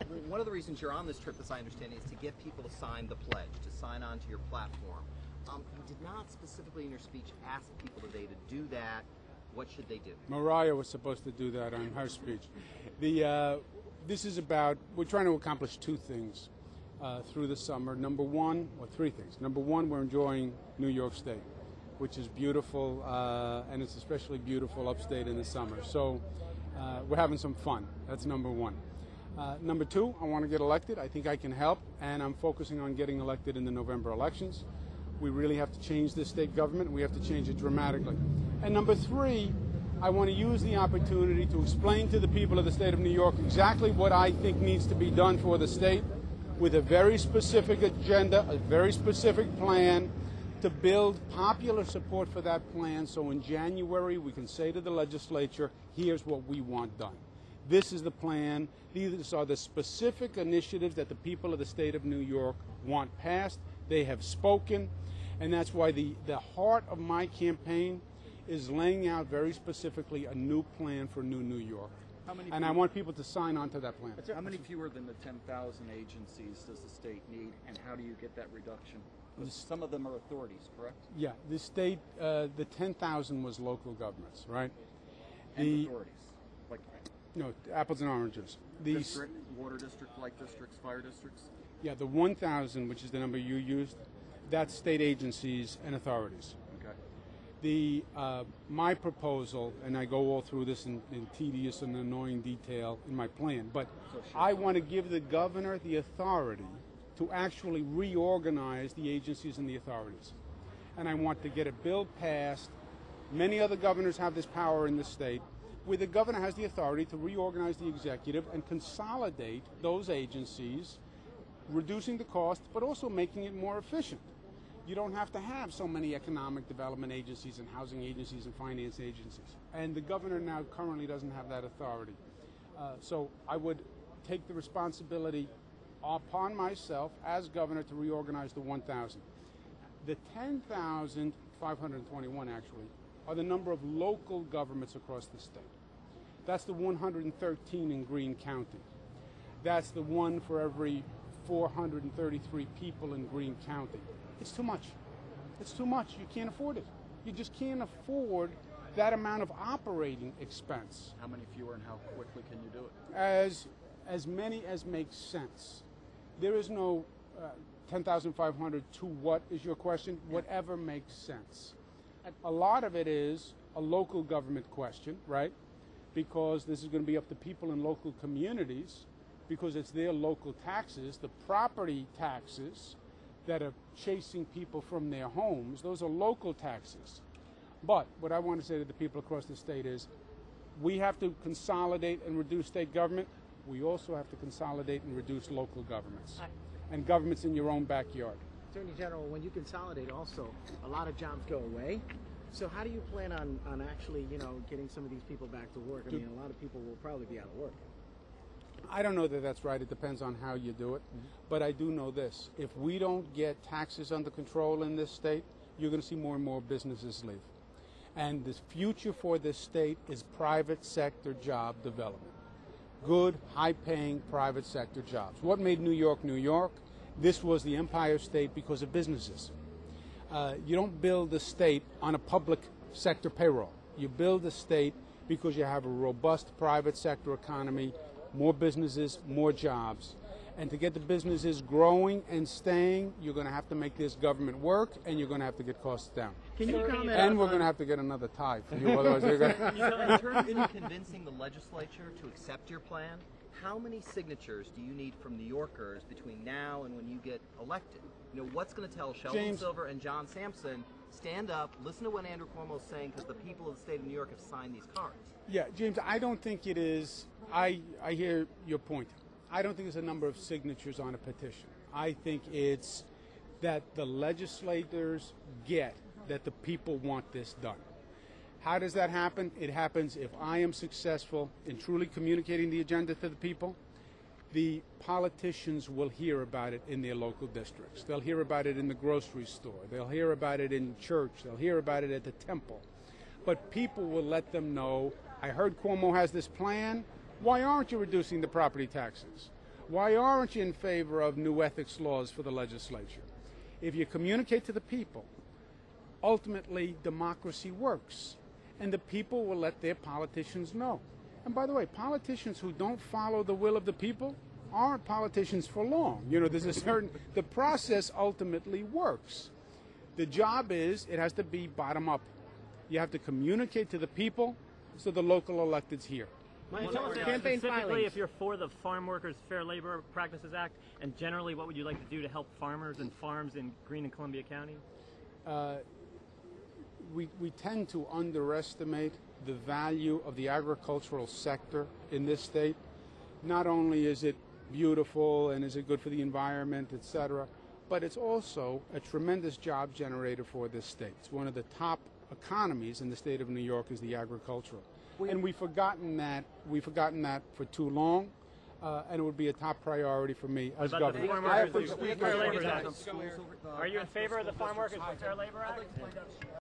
One of the reasons you're on this trip, as I understand, is to get people to sign the pledge, to sign on to your platform. You did not specifically in your speech ask people today to do that. What should they do? Mariah was supposed to do that on her speech. This is about, we're trying to accomplish two things through the summer. Number one, or three things. Number one, we're enjoying New York State, which is beautiful, and it's especially beautiful upstate in the summer. So we're having some fun. That's number one. Number two, I want to get elected. I think I can help, and I'm focusing on getting elected in the November elections. We really have to change this state government. We have to change it dramatically. And number three, I want to use the opportunity to explain to the people of the state of New York exactly what I think needs to be done for the state, with a very specific agenda, a very specific plan, to build popular support for that plan, so in January we can say to the legislature, here's what we want done. This is the plan. These are the specific initiatives that the people of the state of New York want passed. They have spoken, and that's why the heart of my campaign is laying out very specifically a new plan for new New York. And I want people to sign on to that plan. How many fewer than the 10,000 agencies does the state need, and how do you get that reduction? Some of them are authorities, correct? Yeah, the state, the 10,000 was local governments, right? And authorities, like no, apples and oranges. District, water district, light districts, fire districts? Yeah, the 1,000, which is the number you used, that's state agencies and authorities. Okay. My proposal, and I go all through this in tedious and annoying detail in my plan, but I want to give the governor the authority to actually reorganize the agencies and the authorities. And I want to get a bill passed. Many other governors have this power in the state, where the governor has the authority to reorganize the executive and consolidate those agencies, reducing the cost, but also making it more efficient. You don't have to have so many economic development agencies and housing agencies and finance agencies. And the governor now currently doesn't have that authority. So I would take the responsibility upon myself as governor to reorganize the 1,000. The 10,521 actually are the number of local governments across the state. That's the 113 in Greene County. That's the one for every 433 people in Greene County. It's too much. It's too much. You can't afford it. You just can't afford that amount of operating expense. How many fewer and how quickly can you do it? As many as makes sense. There is no 10,500 to what is your question? Whatever makes sense. A lot of it is a local government question, right? Because this is going to be up to people in local communities, because it's their local taxes, the property taxes that are chasing people from their homes. Those are local taxes. But what I want to say to the people across the state is, we have to consolidate and reduce state government. We also have to consolidate and reduce local governments and governments in your own backyard. Attorney General, when you consolidate also, a lot of jobs go away. So how do you plan on actually, getting some of these people back to work? I mean, a lot of people will probably be out of work. I don't know that that's right. It depends on how you do it. But I do know this. If we don't get taxes under control in this state, you're going to see more and more businesses leave. And the future for this state is private sector job development. Good, high-paying private sector jobs. What made New York, New York? This was the Empire State because of businesses. You don't build a state on a public sector payroll. You build a state because you have a robust private sector economy, more businesses, more jobs. And to get the businesses growing and staying, you're going to have to make this government work, and you're going to have to get costs down. Can you comment and we're going to have to get another tie for you, otherwise they're going to... In terms of convincing the legislature to accept your plan, how many signatures do you need from New Yorkers between now and when you get elected? What's going to tell Sheldon Silver and John Sampson, stand up, listen to what Andrew Cuomo is saying, because the people of the state of New York have signed these cards? Yeah, James, I don't think it is. I hear your point. I don't think it's a number of signatures on a petition. I think it's that the legislators get that the people want this done. How does that happen? It happens if I am successful in truly communicating the agenda to the people. The politicians will hear about it in their local districts. They'll hear about it in the grocery store. They'll hear about it in church. They'll hear about it at the temple. But people will let them know, I heard Cuomo has this plan. Why aren't you reducing the property taxes? Why aren't you in favor of new ethics laws for the legislature? If you communicate to the people, ultimately democracy works, and the people will let their politicians know. And by the way, politicians who don't follow the will of the people aren't politicians for long. You know, there's a certain, the process ultimately works. The job is, it has to be bottom up. You have to communicate to the people so the local electeds hear. Tell us Specifically, filings. if you're for the Farm Workers Fair Labor Practices Act, and generally, what would you like to do to help farmers and farms in Greene and Columbia County? We tend to underestimate the value of the agricultural sector in this state. Not only is it beautiful and is it good for the environment, etc., but it's also a tremendous job generator for this state. It's one of the top economies in the state of New York is the agricultural. And we've forgotten that for too long, and it would be a top priority for me as governor. Farm Workers Fair Labor Act. Are you in favor of the Farm Workers Fair Labor Act?